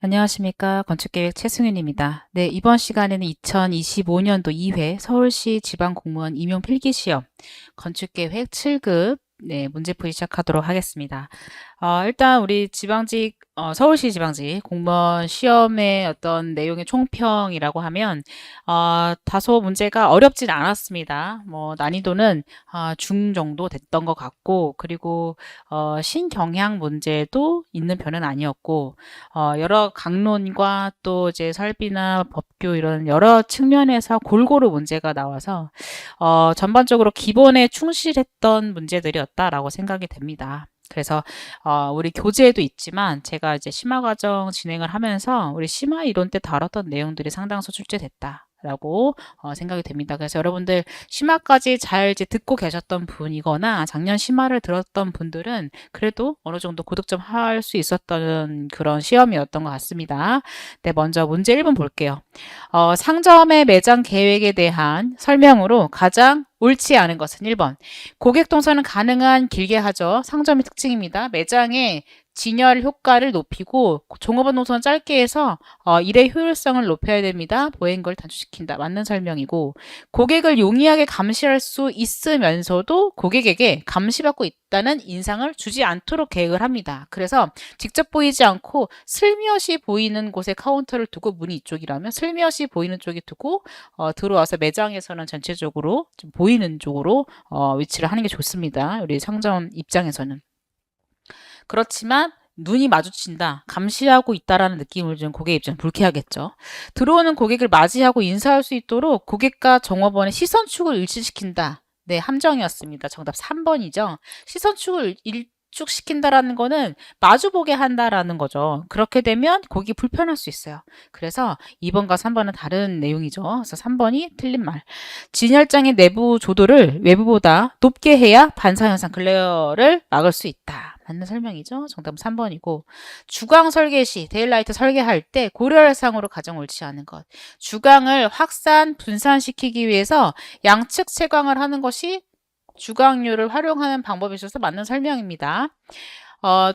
안녕하십니까. 건축계획 최승윤입니다. 네, 이번 시간에는 2025년도 2회 서울시 지방공무원 임용 필기시험 건축계획 7급 문제풀이 시작하도록 하겠습니다. 일단 우리 서울시 지방직 공무원 시험의 어떤 내용의 총평이라고 하면, 다소 문제가 어렵진 않았습니다. 난이도는 중 정도 됐던 것 같고, 그리고 신경향 문제도 있는 편은 아니었고, 여러 강론과 또 이제 설비나 법규 이런 여러 측면에서 골고루 문제가 나와서 전반적으로 기본에 충실했던 문제들이었다라고 생각이 됩니다. 그래서 우리 교재에도 있지만 제가 이제 심화 과정 진행을 하면서 우리 심화 이론 때 다뤘던 내용들이 상당수 출제됐다. 라고 생각이 됩니다. 그래서 여러분들 심화까지 잘 이제 듣고 계셨던 분이거나 작년 심화를 들었던 분들은 그래도 어느 정도 고득점 할 수 있었던 그런 시험이었던 것 같습니다. 네, 먼저 문제 1번 볼게요. 상점의 매장 계획에 대한 설명으로 가장 옳지 않은 것은 1번. 고객 동선은 가능한 길게 하죠. 상점의 특징입니다. 매장의 진열 효과를 높이고 종업원 동선은 짧게 해서 일의 효율성을 높여야 됩니다. 보행거리를 단축시킨다. 맞는 설명이고, 고객을 용이하게 감시할 수 있으면서도 고객에게 감시받고 있다는 인상을 주지 않도록 계획을 합니다. 그래서 직접 보이지 않고 슬며시 보이는 곳에 카운터를 두고, 문이 이쪽이라면 슬며시 보이는 쪽에 두고 들어와서 매장에서는 전체적으로 좀 보이는 쪽으로 위치를 하는 게 좋습니다. 우리 상점 입장에서는. 그렇지만 눈이 마주친다, 감시하고 있다라는 느낌을 준 고객 입장은 불쾌하겠죠. 들어오는 고객을 맞이하고 인사할 수 있도록 고객과 종업원의 시선축을 일치시킨다. 네, 함정이었습니다. 정답 3번이죠. 시선축을 일축시킨다라는 거는 마주보게 한다라는 거죠. 그렇게 되면 고객이 불편할 수 있어요. 그래서 2번과 3번은 다른 내용이죠. 그래서 3번이 틀린 말. 진열장의 내부 조도를 외부보다 높게 해야 반사현상 글레어를 막을 수 있다. 맞는 설명이죠. 정답은 3번이고, 주광 설계 시 데일라이트 설계할 때 고려할상으로 가장 옳지 않은 것. 주광을 확산, 분산시키기 위해서 양측 채광을 하는 것이 주광률을 활용하는 방법에 있어서 맞는 설명입니다.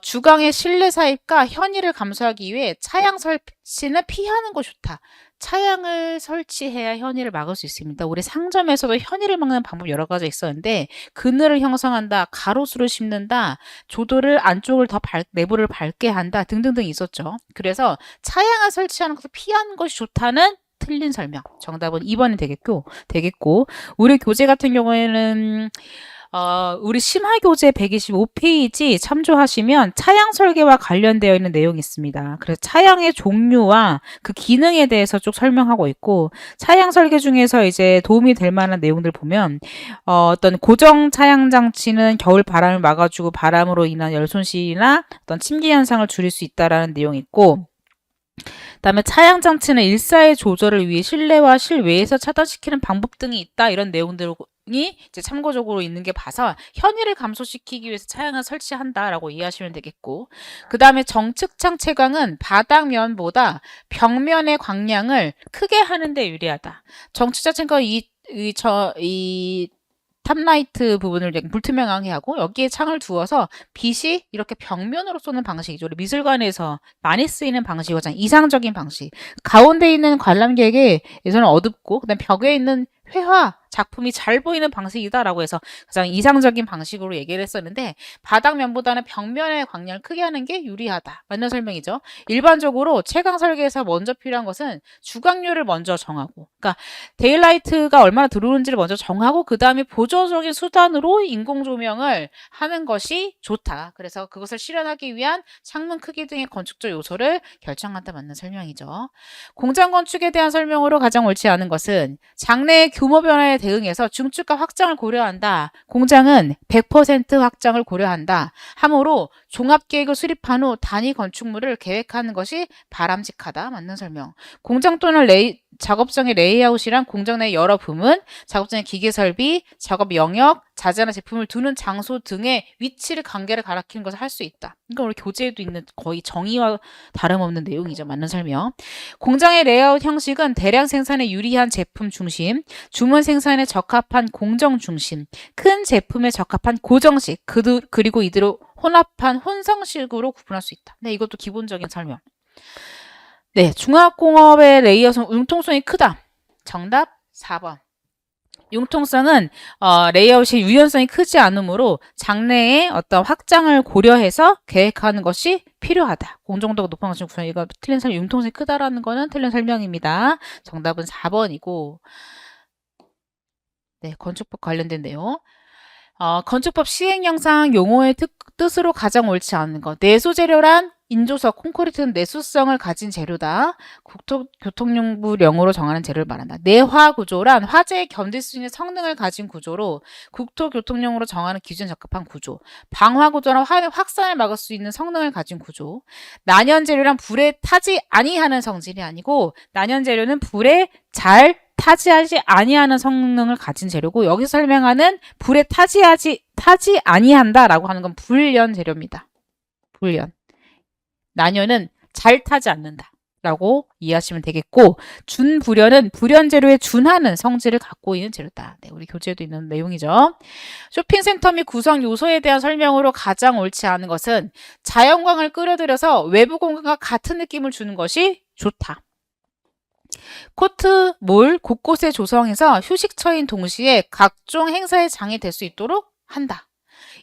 주광의 실내 사입과 현위를 감소하기 위해 차양 설치는 피하는 것이 좋다. 차양을 설치해야 현위를 막을 수 있습니다. 우리 상점에서도 현위를 막는 방법 여러 가지 있었는데, 그늘을 형성한다, 가로수를 심는다, 조도를 안쪽을 더 내부를 밝게 한다 등등등 있었죠. 그래서 차양을 설치하는 것을 피하는 것이 좋다는 틀린 설명. 정답은 2번이 되겠고, 우리 교재 같은 경우에는 우리 심화교재 125페이지 참조하시면 차양 설계와 관련되어 있는 내용이 있습니다. 그래서 차양의 종류와 그 기능에 대해서 쭉 설명하고 있고, 차양 설계 중에서 이제 도움이 될 만한 내용들 보면, 어떤 고정 차양 장치는 겨울 바람을 막아주고 바람으로 인한 열 손실이나 어떤 침기 현상을 줄일 수 있다라는 내용이 있고, 그다음에 차양 장치는 일사의 조절을 위해 실내와 실외에서 차단시키는 방법 등이 있다, 이런 내용들이 이제 참고적으로 있는 게 봐서 현위를 감소시키기 위해서 차양을 설치한다라고 이해하시면 되겠고, 그 다음에 정측창 채광은 바닥면보다 벽면의 광량을 크게 하는 데 유리하다. 정측창 채광은 이 탑라이트 부분을 불투명하게 하고 여기에 창을 두어서 빛이 이렇게 벽면으로 쏘는 방식이죠. 우리 미술관에서 많이 쓰이는 방식이잖아요. 이상적인 방식. 가운데 있는 관람객에서는 어둡고, 그다음 벽에 있는 회화 작품이 잘 보이는 방식이다라고 해서 가장 이상적인 방식으로 얘기를 했었는데, 바닥면보다는 벽면의 광량을 크게 하는 게 유리하다. 맞는 설명이죠. 일반적으로 채광 설계에서 먼저 필요한 것은 주광률을 먼저 정하고, 그러니까 데일라이트가 얼마나 들어오는지를 먼저 정하고 그 다음에 보조적인 수단으로 인공 조명을 하는 것이 좋다. 그래서 그것을 실현하기 위한 창문 크기 등의 건축적 요소를 결정한다. 맞는 설명이죠. 공장 건축에 대한 설명으로 가장 옳지 않은 것은 장래의 규모 변화에 대응해서 중축과 확장을 고려한다. 공장은 100% 확장을 고려한다. 하므로 종합계획을 수립한 후 단위 건축물을 계획하는 것이 바람직하다. 맞는 설명. 공장 또는 작업장의 레이아웃이란 공장 내 여러 부문, 작업장의 기계 설비, 작업 영역, 자재나 제품을 두는 장소 등의 위치를 관계를 가리키는 것을 할 수 있다. 그러니까 우리 교재에도 있는 거의 정의와 다름없는 내용이죠. 맞는 설명. 공장의 레이아웃 형식은 대량 생산에 유리한 제품 중심, 주문 생산에 적합한 공정 중심, 큰 제품에 적합한 고정식, 그리고 이대로 혼합한 혼성식으로 구분할 수 있다. 네, 이것도 기본적인 설명. 네, 중화공업의 레이아웃은 융통성이 크다. 정답 4번. 융통성은 레이아웃이 유연성이 크지 않으므로 장래의 어떤 확장을 고려해서 계획하는 것이 필요하다. 공정도가 높은 것은 구성. 이거 틀린 설명, 융통성이 크다라는 거는 틀린 설명입니다. 정답은 4번이고. 네, 건축법 관련된 내용. 건축법 시행령상 용어의 뜻으로 가장 옳지 않은 것. 내소재료란 인조석, 콘크리트는 내수성을 가진 재료다. 국토교통부령으로 정하는 재료를 말한다. 내화구조란 화재에 견딜 수 있는 성능을 가진 구조로 국토교통령으로 정하는 기준에 적합한 구조. 방화구조란 확산을 막을 수 있는 성능을 가진 구조. 난연재료란 불에 타지 아니하는 성질이 아니고 난연재료는 불에 잘 타지하지 아니하는 성능을 가진 재료고 여기서 설명하는 불에 타지 아니한다라고 하는 건 불연 재료입니다. 불연. 난연은 잘 타지 않는다 라고 이해하시면 되겠고 준불연은 불연 재료에 준하는 성질을 갖고 있는 재료다. 네, 우리 교재에도 있는 내용이죠. 쇼핑센터 및 구성 요소에 대한 설명으로 가장 옳지 않은 것은 자연광을 끌어들여서 외부 공간과 같은 느낌을 주는 것이 좋다. 코트, 몰 곳곳에 조성해서 휴식처인 동시에 각종 행사의 장이 될 수 있도록 한다.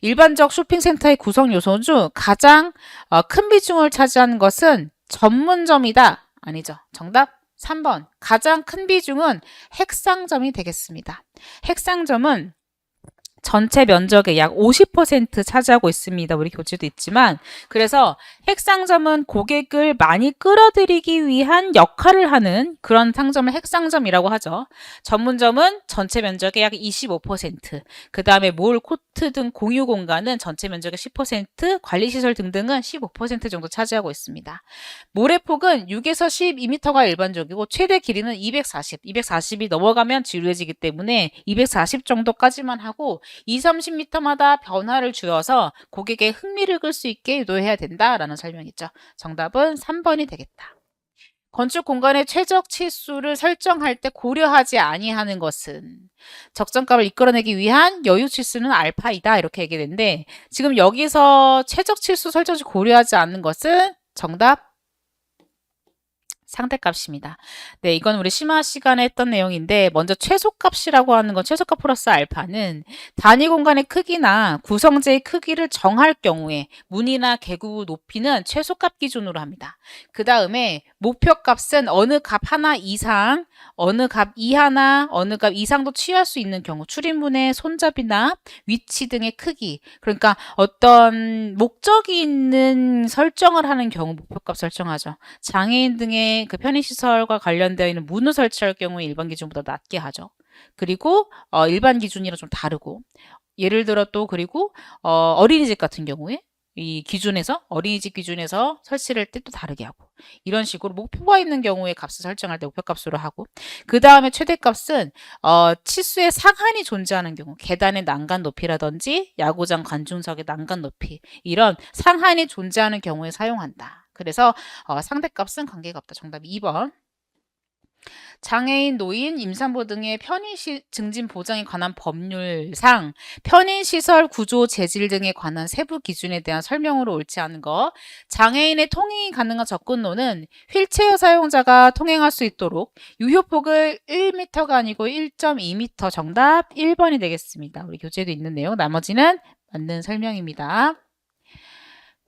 일반적 쇼핑센터의 구성 요소 중 가장 큰 비중을 차지하는 것은 전문점이다. 아니죠. 정답 3번. 가장 큰 비중은 핵상점이 되겠습니다. 핵상점은 전체 면적의 약 50% 차지하고 있습니다. 우리 교재도 있지만 그래서 핵상점은 고객을 많이 끌어들이기 위한 역할을 하는 그런 상점을 핵상점이라고 하죠. 전문점은 전체 면적의 약 25%, 그 다음에 몰, 코트 등 공유 공간은 전체 면적의 10%, 관리시설 등등은 15% 정도 차지하고 있습니다. 몰의 폭은 6에서 12m가 일반적이고 최대 길이는 240이 넘어가면 지루해지기 때문에 240 정도까지만 하고 20-30m마다 변화를 주어서 고객의 흥미를 끌 수 있게 유도해야 된다라는 설명이죠. 정답은 3번이 되겠다. 건축 공간의 최적 치수를 설정할 때 고려하지 아니하는 것은 적정값을 이끌어내기 위한 여유 치수는 알파이다 이렇게 얘기했는데 지금 여기서 최적 치수 설정 시 고려하지 않는 것은 정답 상대값입니다. 네, 이건 우리 심화 시간에 했던 내용인데 먼저 최소값이라고 하는 건 최소값 플러스 알파는 단위 공간의 크기나 구성재의 크기를 정할 경우에 문이나 개구 높이는 최소값 기준으로 합니다. 그 다음에 목표값은 어느 값 하나 이상, 어느 값 이하나 어느 값 이상도 취할 수 있는 경우 출입문의 손잡이나 위치 등의 크기 그러니까 어떤 목적이 있는 설정을 하는 경우 목표값 설정하죠. 장애인 등의 그 편의시설과 관련되어 있는 문을 설치할 경우에 일반 기준보다 낮게 하죠. 그리고 일반 기준이랑 좀 다르고 예를 들어 또 그리고 어린이집 같은 경우에 이 기준에서 어린이집 기준에서 설치를 할 때 또 다르게 하고 이런 식으로 목표가 있는 경우에 값을 설정할 때 목표값으로 하고 그 다음에 최대값은 치수의 상한이 존재하는 경우 계단의 난간 높이라든지 야구장 관중석의 난간 높이 이런 상한이 존재하는 경우에 사용한다. 그래서 상대값은 관계가 없다. 정답 2번. 장애인, 노인, 임산부 등의 편의 증진 보장에 관한 법률상 편의시설 구조 재질 등에 관한 세부 기준에 대한 설명으로 옳지 않은 것. 장애인의 통행이 가능한 접근로는 휠체어 사용자가 통행할 수 있도록 유효폭을 1m가 아니고 1.2m 정답 1번이 되겠습니다. 우리 교재에도 있는 내용 나머지는 맞는 설명입니다.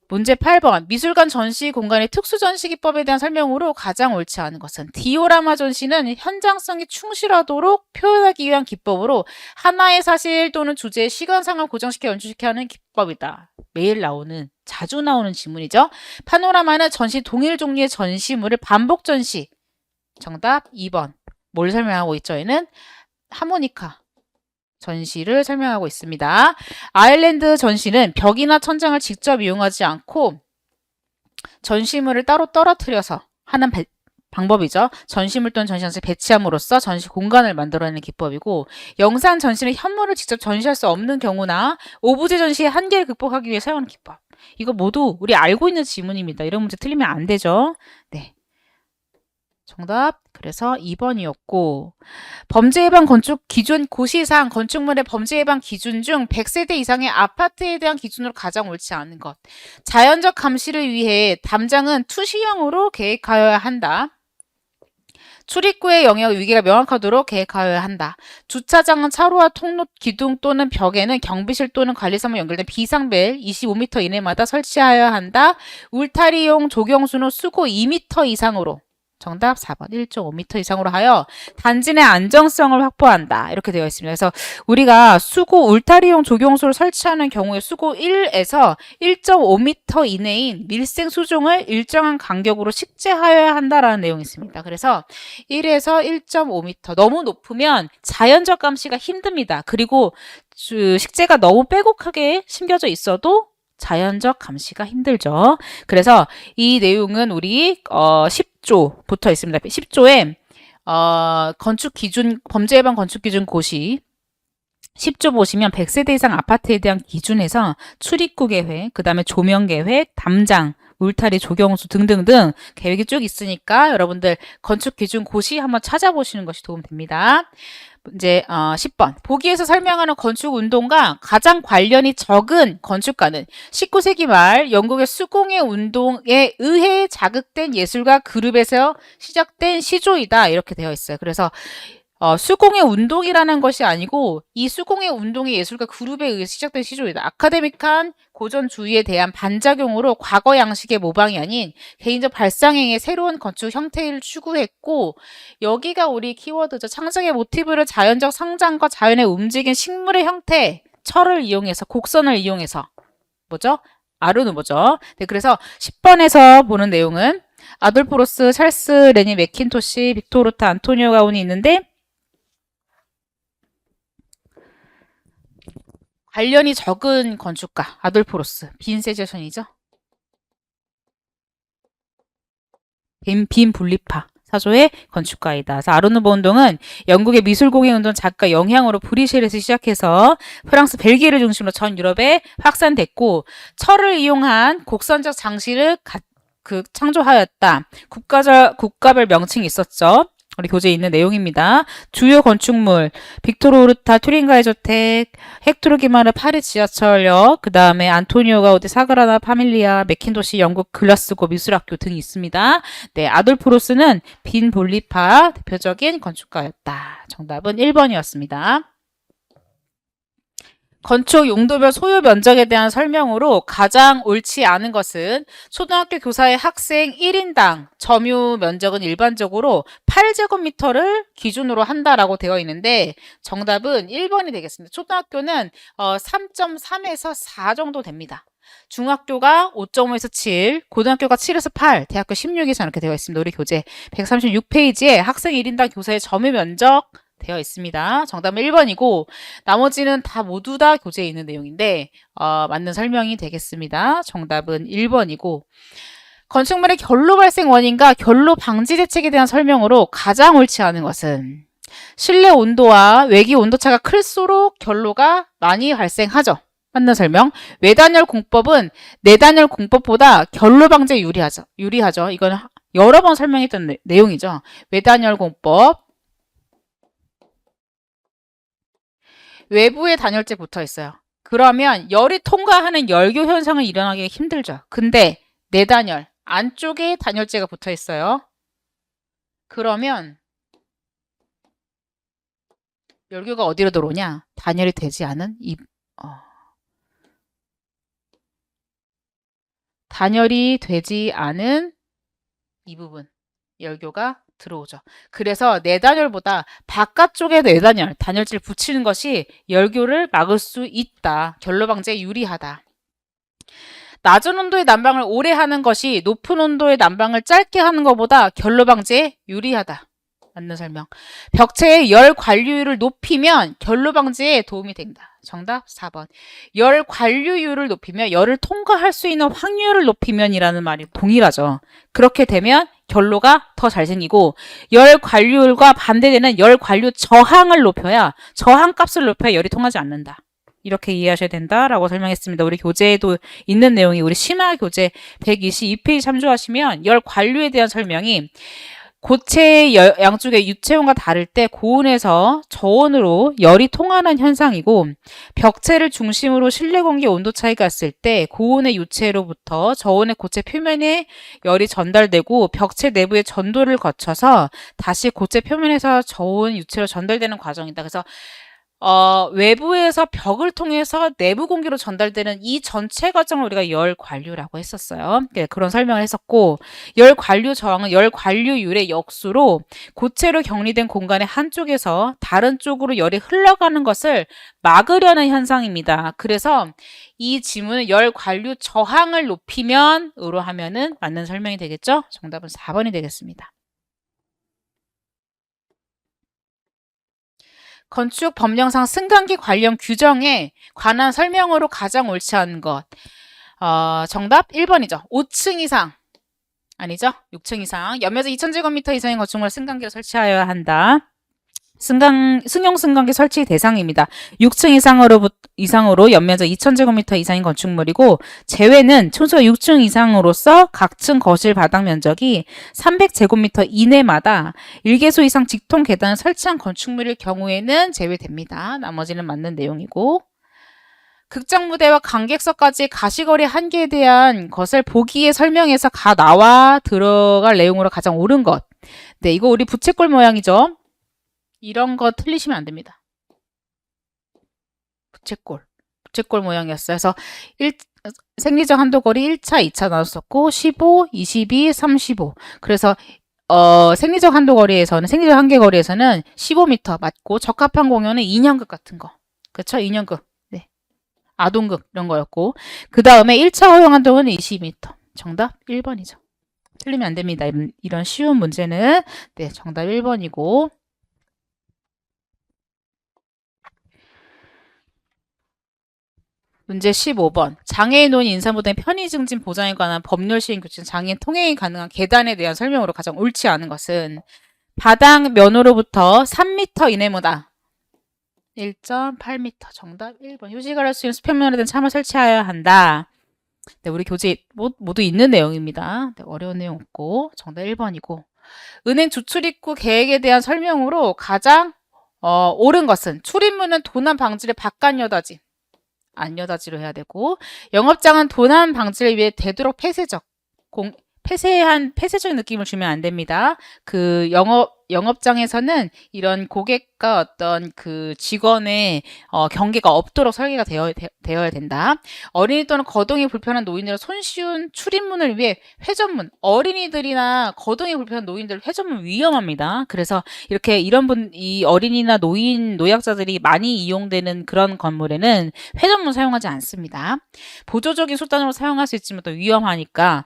문제 8번 미술관 전시 공간의 특수전시기법에 대한 설명으로 가장 옳지 않은 것은 디오라마 전시는 현장성이 충실하도록 표현하기 위한 기법으로 하나의 사실 또는 주제의 시간상을 고정시켜 연출시켜 하는 기법이다. 매일 나오는 자주 나오는 지문이죠. 파노라마는 전시 동일 종류의 전시물을 반복 전시. 정답 2번. 뭘 설명하고 있죠? 얘는 하모니카 전시를 설명하고 있습니다. 아일랜드 전시는 벽이나 천장을 직접 이용하지 않고 전시물을 따로 떨어뜨려서 하는 방법이죠. 전시물 또는 전시장을 배치함으로써 전시 공간을 만들어내는 기법이고 영상 전시는 현물을 직접 전시할 수 없는 경우나 오브제 전시의 한계를 극복하기 위해 사용하는 기법. 이거 모두 우리 알고 있는 지문입니다. 이런 문제 틀리면 안 되죠. 네. 정답. 그래서 2번이었고 범죄 예방 건축 기준 고시사항 건축물의 범죄 예방 기준 중 100세대 이상의 아파트에 대한 기준으로 가장 옳지 않은 것. 자연적 감시를 위해 담장은 투시형으로 계획하여야 한다. 출입구의 영역 위계가 명확하도록 계획하여야 한다. 주차장은 차로와 통로, 기둥 또는 벽에는 경비실 또는 관리사무 연결된 비상벨 25m 이내마다 설치하여야 한다. 울타리용 조경수는 수고 2m 이상으로. 정답 4번 1.5m 이상으로 하여 단지 내 안정성을 확보한다. 이렇게 되어 있습니다. 그래서 우리가 수고 울타리용 조경수를 설치하는 경우에 수고 1에서 1.5m 이내인 밀생 수종을 일정한 간격으로 식재하여야 한다라는 내용이 있습니다. 그래서 1에서 1.5m 너무 높으면 자연적 감시가 힘듭니다. 그리고 식재가 너무 빼곡하게 심겨져 있어도 자연적 감시가 힘들죠. 그래서 이 내용은 우리 10조 붙어 있습니다. 10조에 건축 기준 범죄 예방 건축 기준 고시 10조 보시면 100세대 이상 아파트에 대한 기준에서 출입구 계획, 그 다음에 조명 계획, 담장, 울타리, 조경수 등등등 계획이 쭉 있으니까 여러분들 건축 기준 고시 한번 찾아보시는 것이 도움됩니다. 이제 10번 보기에서 설명하는 건축 운동과 가장 관련이 적은 건축가는 19세기 말 영국의 수공예 운동에 의해 자극된 예술가 그룹에서 시작된 시조이다 이렇게 되어 있어요. 그래서 수공예 운동이라는 것이 아니고 이 수공예 운동의 예술가 그룹에 의해 시작된 시조이다. 아카데믹한 고전주의에 대한 반작용으로 과거 양식의 모방이 아닌 개인적 발상행의 새로운 건축 형태를 추구했고 여기가 우리 키워드죠. 창작의 모티브를 자연적 성장과 자연의 움직인 식물의 형태, 철을 이용해서 곡선을 이용해서 뭐죠? 아르누보죠. 네, 그래서 10번에서 보는 내용은 아돌프 로스, 찰스, 레니 맥킨토시, 빅토르 루타, 안토니오 가운이 있는데 관련이 적은 건축가 아돌프 로스, 빈세제션이죠. 빈 분리파 사조의 건축가이다. 그래서 아르누보 운동은 영국의 미술공예 운동 작가 영향으로 브뤼셀에서 시작해서 프랑스, 벨기에를 중심으로 전 유럽에 확산됐고 철을 이용한 곡선적 장치를 창조하였다. 국가별 명칭이 있었죠. 우리 교재에 있는 내용입니다. 주요 건축물 빅토르 오르타 튜링가의 저택, 헥토르 기마르 파리 지하철역, 그 다음에 안토니오 가우디 사그라다 파밀리아, 맥킨토시 영국 글라스고 미술학교 등이 있습니다. 네, 아돌프 로스는 빈 볼리파 대표적인 건축가였다. 정답은 1번이었습니다. 건축 용도별 소요 면적에 대한 설명으로 가장 옳지 않은 것은 초등학교 교사의 학생 1인당 점유 면적은 일반적으로 8제곱미터를 기준으로 한다라고 되어 있는데 정답은 1번이 되겠습니다. 초등학교는 3.3에서 4 정도 됩니다. 중학교가 5.5에서 7, 고등학교가 7에서 8, 대학교 16에서 이렇게 되어 있습니다. 우리 교재 136페이지에 학생 1인당 교사의 점유 면적 되어 있습니다. 정답은 1번이고 나머지는 다 모두 다 교재에 있는 내용인데 맞는 설명이 되겠습니다. 정답은 1번이고 건축물의 결로 발생 원인과 결로 방지 대책에 대한 설명으로 가장 옳지 않은 것은 실내 온도와 외기 온도차가 클수록 결로가 많이 발생하죠. 맞는 설명. 외단열 공법은 내단열 공법보다 결로 방지에 유리하죠. 이건 여러 번 설명했던 내용이죠. 외단열 공법. 외부에 단열재 붙어 있어요. 그러면 열이 통과하는 열교 현상은 일어나기 힘들죠. 근데 내단열, 안쪽에 단열재가 붙어 있어요. 그러면 열교가 어디로 들어오냐? 단열이 되지 않은 단열이 되지 않은 이 부분 열교가 들어오죠. 그래서 내단열보다 바깥쪽에 내단열, 단열재를 붙이는 것이 열교를 막을 수 있다. 결로 방지에 유리하다. 낮은 온도의 난방을 오래 하는 것이 높은 온도의 난방을 짧게 하는 것보다 결로 방지에 유리하다. 맞는 설명. 벽체의 열 관류율을 높이면 결로 방지에 도움이 된다. 정답 4번. 열 관류율을 높이면 열을 통과할 수 있는 확률을 높이면이라는 말이 동일하죠. 그렇게 되면 결로가 더 잘 생기고 열 관류율과 반대되는 열 관류 저항을 높여야 저항값을 높여야 열이 통하지 않는다. 이렇게 이해하셔야 된다라고 설명했습니다. 우리 교재에도 있는 내용이 우리 심화 교재 122페이지 참조하시면 열 관류에 대한 설명이 고체 양쪽의 유체온과 다를 때 고온에서 저온으로 열이 통하는 현상이고, 벽체를 중심으로 실내 공기 온도 차이가 있을 때 고온의 유체로부터 저온의 고체 표면에 열이 전달되고 벽체 내부의 전도를 거쳐서 다시 고체 표면에서 저온 유체로 전달되는 과정이다. 그래서 외부에서 벽을 통해서 내부 공기로 전달되는 이 전체 과정을 우리가 열 관류라고 했었어요. 그런 설명을 했었고, 열 관류 저항은 열 관류율의 역수로 고체로 격리된 공간의 한쪽에서 다른 쪽으로 열이 흘러가는 것을 막으려는 현상입니다. 그래서 이 지문은 열 관류 저항을 높이면으로 하면은 맞는 설명이 되겠죠? 정답은 4번이 되겠습니다. 건축 법령상 승강기 관련 규정에 관한 설명으로 가장 옳지 않은 것. 정답 1번이죠. 5층 이상. 아니죠? 6층 이상. 연면적 2000제곱미터 이상의 건축물에 승강기를 설치하여야 한다. 승용 승강기 설치 대상입니다. 6층 이상으로 연면적 2000제곱미터 이상인 건축물이고, 제외는 최소 6층 이상으로서 각 층 거실 바닥 면적이 300제곱미터 이내마다 1개소 이상 직통 계단을 설치한 건축물일 경우에는 제외됩니다. 나머지는 맞는 내용이고, 극장 무대와 관객석까지 가시거리 한계에 대한 것을 보기에 설명해서 나와 들어갈 내용으로 가장 옳은 것. 네, 이거 우리 부채꼴 모양이죠. 이런 거 틀리시면 안 됩니다. 부채꼴 모양이었어요. 그래서 생리적 한도거리 1차, 2차 나눴었고 15, 22, 35. 그래서 생리적 한도거리에서는 생리적 한계거리에서는 15m 맞고, 적합한 공연은 2년극 같은 거. 그렇죠? 2년극. 네. 아동극 이런 거였고, 그 다음에 1차 허용 한도는 20m. 정답 1번이죠. 틀리면 안 됩니다. 이런 쉬운 문제는. 네, 정답 1번이고. 문제 15번. 장애인 노인 인사보 등 편의 증진 보장에 관한 법률 시행 규칙, 장애인 통행이 가능한 계단에 대한 설명으로 가장 옳지 않은 것은 바닥 면으로부터 3m 이내보다 1.8m. 정답 1번. 휴식을 할 수 있는 수평면에 대한 참을 설치하여야 한다. 네, 우리 교재 모두 있는 내용입니다. 네, 어려운 내용 없고 정답 1번이고, 은행 주출입구 계획에 대한 설명으로 가장 옳은 것은 출입문은 도난 방지를 바깥여닫이, 안여닫이로 해야 되고, 영업장은 도난 방지를 위해 되도록 폐쇄적인 느낌을 주면 안 됩니다. 그 영업장에서는 이런 고객과 어떤 그 직원의 경계가 없도록 설계가 되어야 된다. 어린이 또는 거동이 불편한 노인들은 손쉬운 출입문을 위해 회전문, 어린이들이나 거동이 불편한 노인들 회전문 위험합니다. 그래서 이렇게 이 어린이나 노약자들이 많이 이용되는 그런 건물에는 회전문 사용하지 않습니다. 보조적인 수단으로 사용할 수 있지만 또 위험하니까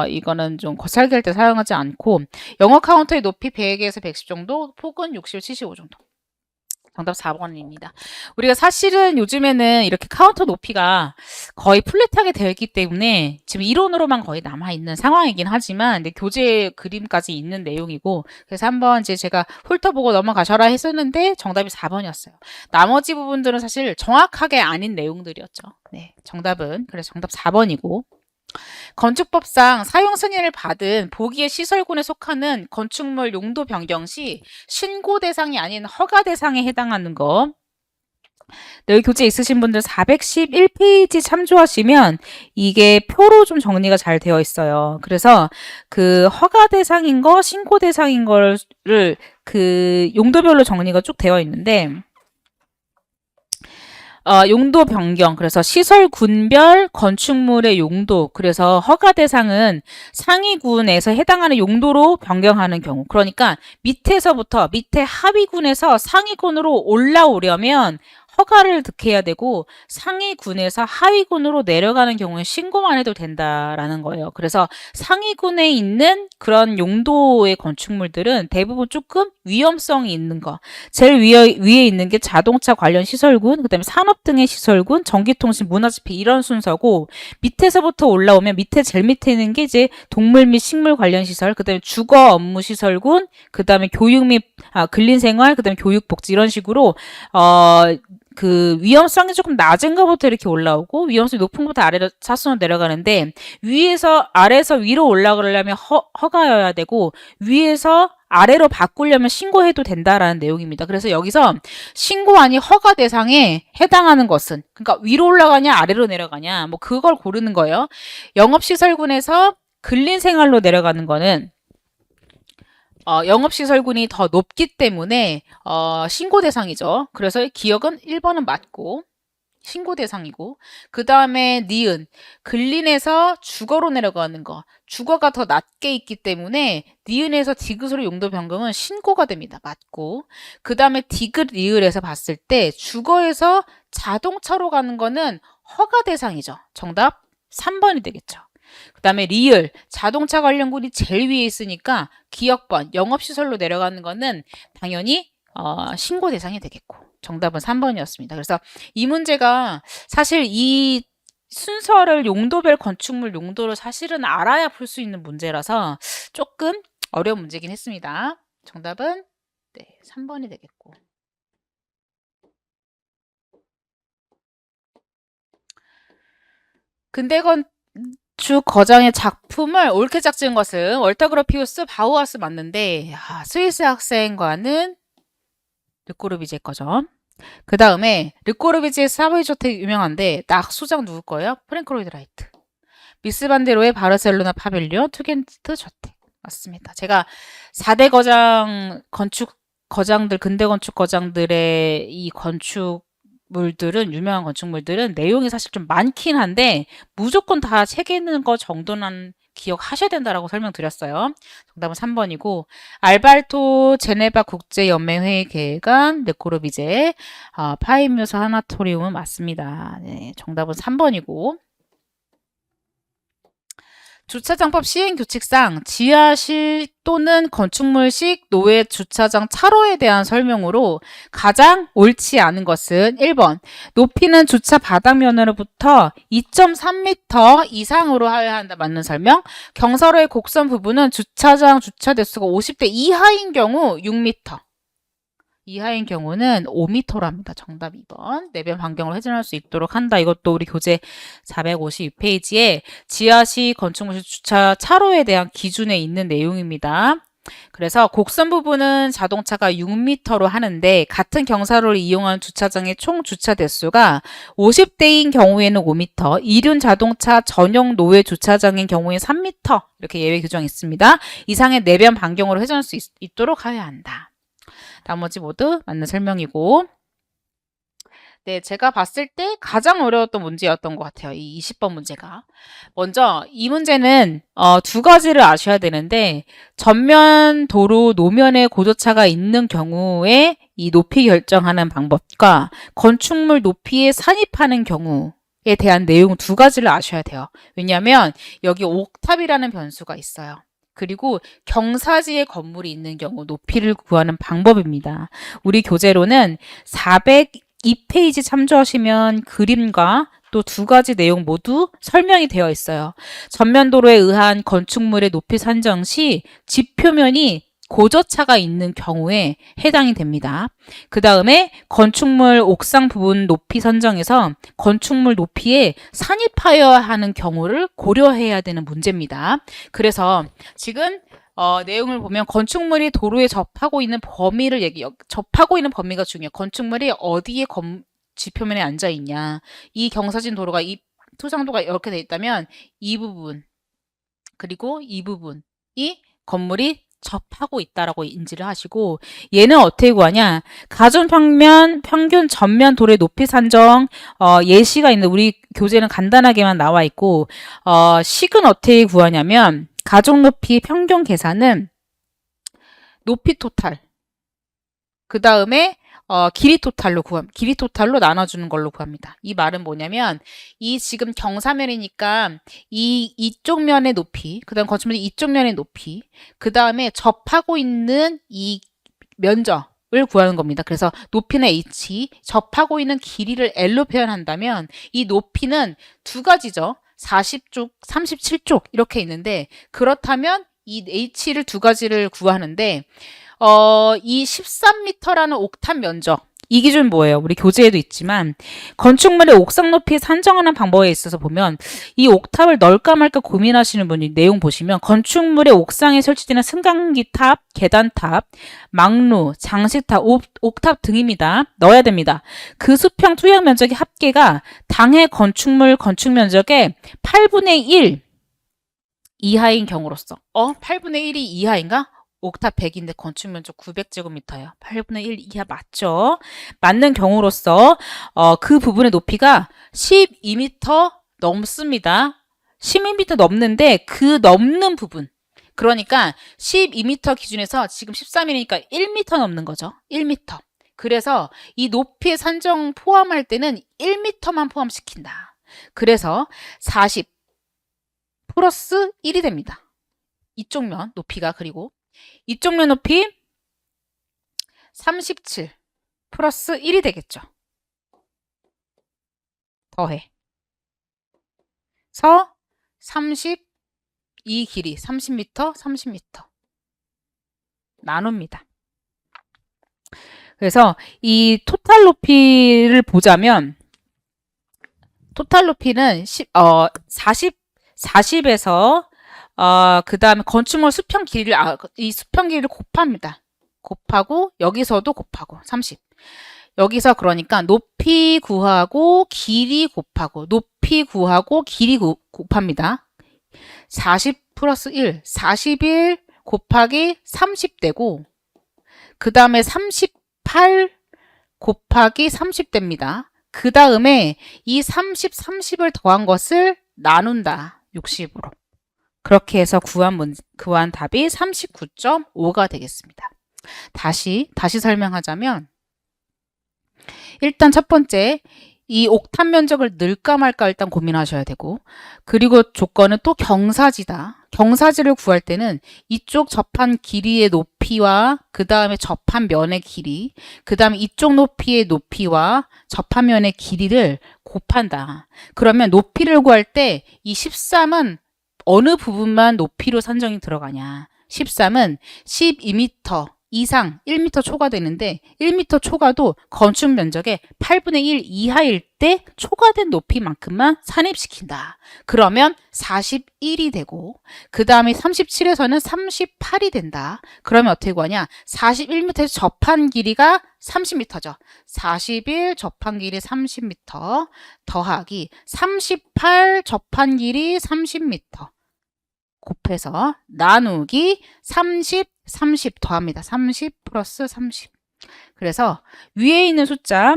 이거는 좀 설계할 때 사용하지 않고, 영어 카운터의 높이 100에서 110 정도, 폭은 60, 75 정도. 정답 4번입니다. 우리가 사실은 요즘에는 이렇게 카운터 높이가 거의 플랫하게 되어 있기 때문에 지금 이론으로만 거의 남아있는 상황이긴 하지만, 근데 교재 그림까지 있는 내용이고, 그래서 한번 이제 제가 훑어보고 넘어가셔라 했었는데 정답이 4번이었어요. 나머지 부분들은 사실 정확하게 아닌 내용들이었죠. 네, 정답은 그래서 정답 4번이고, 건축법상 사용 승인을 받은 보기의 시설군에 속하는 건축물 용도 변경 시 신고 대상이 아닌 허가 대상에 해당하는 거. 네, 여기 교재 있으신 분들 411페이지 참조하시면 이게 표로 좀 정리가 잘 되어 있어요. 그래서 그 허가 대상인 거, 신고 대상인 거를 그 용도별로 정리가 쭉 되어 있는데, 용도 변경, 그래서 시설군별 건축물의 용도, 그래서 허가 대상은 상위군에서 해당하는 용도로 변경하는 경우, 그러니까 밑에 하위군에서 상위군으로 올라오려면 허가를 득해야 되고, 상위군에서 하위군으로 내려가는 경우에 신고만 해도 된다라는 거예요. 그래서 상위군에 있는 그런 용도의 건축물들은 대부분 조금 위험성이 있는 거. 제일 위에 있는 게 자동차 관련 시설군, 그 다음에 산업 등의 시설군, 전기통신, 문화집회 이런 순서고, 밑에서부터 올라오면 제일 밑에 있는 게 이제 동물 및 식물 관련 시설, 그 다음에 주거 업무 시설군, 그 다음에 교육 및 근린생활, 그 다음에 교육복지 이런 식으로 그 위험성이 조금 낮은 것부터 이렇게 올라오고, 위험성이 높은 것부터 아래로 차순으로 내려가는데, 아래에서 위로 올라가려면 허가여야 되고, 위에서 아래로 바꾸려면 신고해도 된다라는 내용입니다. 그래서 여기서 신고안이 허가 대상에 해당하는 것은, 그러니까 위로 올라가냐 아래로 내려가냐 뭐 그걸 고르는 거예요. 영업시설군에서 근린생활로 내려가는 거는 영업시설군이 더 높기 때문에 신고 대상이죠. 그래서 기억은 1번은 맞고 신고 대상이고, 그 다음에 니은, 근린에서 주거로 내려가는 거, 주거가 더 낮게 있기 때문에 니은에서 디귿으로 용도 변경은 신고가 됩니다. 맞고, 그 다음에 디귿 리을에서 봤을 때 주거에서 자동차로 가는 거는 허가 대상이죠. 정답 3번이 되겠죠. 그 다음에 리을, 자동차 관련군이 제일 위에 있으니까 기억번, 영업시설로 내려가는 거는 당연히 신고 대상이 되겠고, 정답은 3번이었습니다. 그래서 이 문제가 사실 이 순서를 용도별 건축물 용도로 사실은 알아야 풀 수 있는 문제라서 조금 어려운 문제긴 했습니다. 정답은 네, 3번이 되겠고. 근대 건축 거장의 작품을 옳게 짝지은 것은 월터그로피우스, 바우하우스 맞는데 스위스 학생과는 르꼬르비제 거죠. 그 다음에 르꼬르비제 사보이주택 유명한데 낙수장 누구 거예요? 프랭크 로이드 라이트. 미스 반데로의 바르셀로나 파빌리온 투겐트 저택 맞습니다. 제가 4대 거장 건축 거장들, 근대 건축 거장들의 이 건축물들은, 유명한 건축물들은 내용이 사실 좀 많긴 한데 무조건 다 책 읽는 거 정도는 기억하셔야 된다라고 설명드렸어요. 정답은 3번이고, 알발토 제네바 국제연맹회의 계획안 르꼬르비제 파이뮤스 하나토리움은 맞습니다. 네, 정답은 3번이고, 주차장법 시행규칙상 지하실 또는 건축물식 노외 주차장 차로에 대한 설명으로 가장 옳지 않은 것은 1번, 높이는 주차 바닥면으로부터 2.3m 이상으로 하여야 한다. 맞는 설명. 경사로의 곡선 부분은 주차장 주차 대수가 50대 이하인 경우 6m. 이하인 경우는 5m로 합니다. 정답 2번. 내변 반경을 회전할 수 있도록 한다. 이것도 우리 교재 452페이지에 지하시 건축물 주차 차로에 대한 기준에 있는 내용입니다. 그래서 곡선 부분은 자동차가 6m로 하는데 같은 경사로를 이용한 주차장의 총 주차 대수가 50대인 경우에는 5m, 이륜 자동차 전용 노외 주차장인 경우에 3m 이렇게 예외 규정이 있습니다. 이상의 내변 반경으로 회전할 수 있도록 하여야 한다. 나머지 모두 맞는 설명이고, 네, 제가 봤을 때 가장 어려웠던 문제였던 것 같아요. 이 20번 문제가. 먼저 이 문제는 두 가지를 아셔야 되는데, 전면 도로 노면에 고도차가 있는 경우에 이 높이 결정하는 방법과 건축물 높이에 산입하는 경우에 대한 내용 두 가지를 아셔야 돼요. 왜냐하면 여기 옥탑이라는 변수가 있어요. 그리고 경사지에 건물이 있는 경우 높이를 구하는 방법입니다. 우리 교재로는 402페이지 참조하시면 그림과 또 두 가지 내용 모두 설명이 되어 있어요. 전면도로에 의한 건축물의 높이 산정 시 지표면이 고저차가 있는 경우에 해당이 됩니다. 그 다음에 건축물 옥상 부분 높이 선정에서 건축물 높이에 산입하여야 하는 경우를 고려해야 되는 문제입니다. 그래서 지금 내용을 보면 건축물이 도로에 접하고 있는 범위를 접하고 있는 범위가 중요해요. 건축물이 어디에 지표면에 앉아 있냐. 이 경사진 도로가 이 토상도가 이렇게 돼 있다면 이 부분 그리고 이 부분이 건물이 접하고 있다라고 인지를 하시고, 얘는 어떻게 구하냐? 가존평면 평균 전면 도로의 높이 산정 예시가 있는 우리 교재는 간단하게만 나와 있고, 식은 어떻게 구하냐면 가족 높이 평균 계산은 높이 토탈, 그 다음에 길이 토탈로 나눠주는 걸로 구합니다. 이 말은 뭐냐면, 이 지금 경사면이니까 이쪽 면의 높이, 그 다음 건축물의 이쪽 면의 높이, 그 다음에 접하고 있는 이 면적을 구하는 겁니다. 그래서 높이는 h, 접하고 있는 길이를 l로 표현한다면 이 높이는 두 가지죠. 40쪽, 37쪽 이렇게 있는데, 그렇다면 이 h를 두 가지를 구하는데 이 13m라는 옥탑 면적, 이 기준 뭐예요? 우리 교재에도 있지만 건축물의 옥상 높이 산정하는 방법에 있어서 보면 이 옥탑을 넣을까 말까 고민하시는 분이 내용 보시면 건축물의 옥상에 설치되는 승강기 탑, 계단 탑, 망루, 장식탑, 옥탑 등입니다. 넣어야 됩니다. 그 수평 투영 면적의 합계가 당해 건축물 건축 면적의 8분의 1 이하인 경우로서 8분의 1이 이하인가? 옥탑 100인데 건축 면적 900제곱미터예요. 8분의 1 이하 맞죠? 맞는 경우로서 그 부분의 높이가 12m 넘습니다. 12m 넘는데 그 넘는 부분 그러니까 12m 기준에서 지금 13이니까 1m 넘는 거죠. 1m. 그래서 이 높이 산정 포함할 때는 1m만 포함시킨다. 그래서 40 플러스 1이 됩니다. 이쪽 면 높이가 그리고 이쪽 면 높이 37 플러스 1이 되겠죠. 더해. 서 32 길이 30m, 30m 나눕니다. 그래서 이 토탈 높이를 보자면 토탈 높이는 40에서 그 다음에 건축물 수평 길이를 이 수평 길이를 곱합니다. 곱하고 여기서도 곱하고 30. 여기서 그러니까 높이 구하고 길이 곱하고 높이 구하고 길이 곱합니다. 40 플러스 1, 41 곱하기 30 되고 그 다음에 38 곱하기 30 됩니다. 그 다음에 이 30, 30을 더한 것을 나눈다. 60으로. 그렇게 해서 구한 답이 39.5가 되겠습니다. 다시 설명하자면 일단 첫 번째 이 옥탑 면적을 넣을까 말까 일단 고민하셔야 되고 그리고 조건은 또 경사지다. 경사지를 구할 때는 이쪽 접한 길이의 높이와 그 다음에 접한 면의 길이 그 다음에 이쪽 높이의 높이와 접한 면의 길이를 곱한다. 그러면 높이를 구할 때 이 13은 어느 부분만 높이로 산정이 들어가냐. 13은 12m 이상 1m 초과되는데 1m 초과도 건축 면적의 8분의 1 이하일 때 초과된 높이만큼만 산입시킨다. 그러면 41이 되고 그 다음에 37에서는 38이 된다. 그러면 어떻게 구하냐? 41m에서 접한 길이가 30m죠. 41 접한 길이 30m 더하기 38 접한 길이 30m 곱해서 나누기 30 더합니다. 30 플러스 30. 그래서 위에 있는 숫자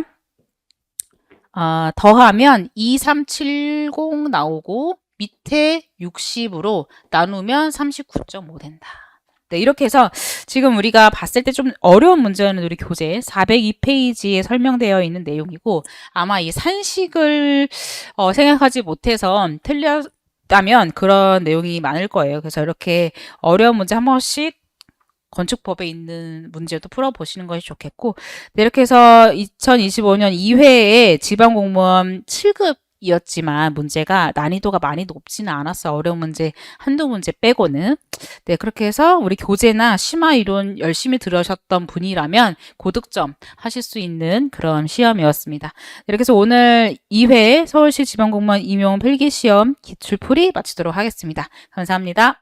더하면 2370 나오고 밑에 60으로 나누면 39.5 된다. 네, 이렇게 해서 지금 우리가 봤을 때 좀 어려운 문제는 우리 교재 402페이지에 설명되어 있는 내용이고 아마 이 산식을 생각하지 못해서 틀렸다면 그런 내용이 많을 거예요. 그래서 이렇게 어려운 문제 한 번씩 건축법에 있는 문제도 풀어보시는 것이 좋겠고 네, 이렇게 해서 2025년 2회에 지방공무원 7급이었지만 문제가 난이도가 많이 높지는 않았어요. 어려운 문제 한두 문제 빼고는. 네, 그렇게 해서 우리 교재나 심화 이론 열심히 들으셨던 분이라면 고득점 하실 수 있는 그런 시험이었습니다. 이렇게 해서 오늘 2회 서울시 지방공무원 임용 필기시험 기출풀이 마치도록 하겠습니다. 감사합니다.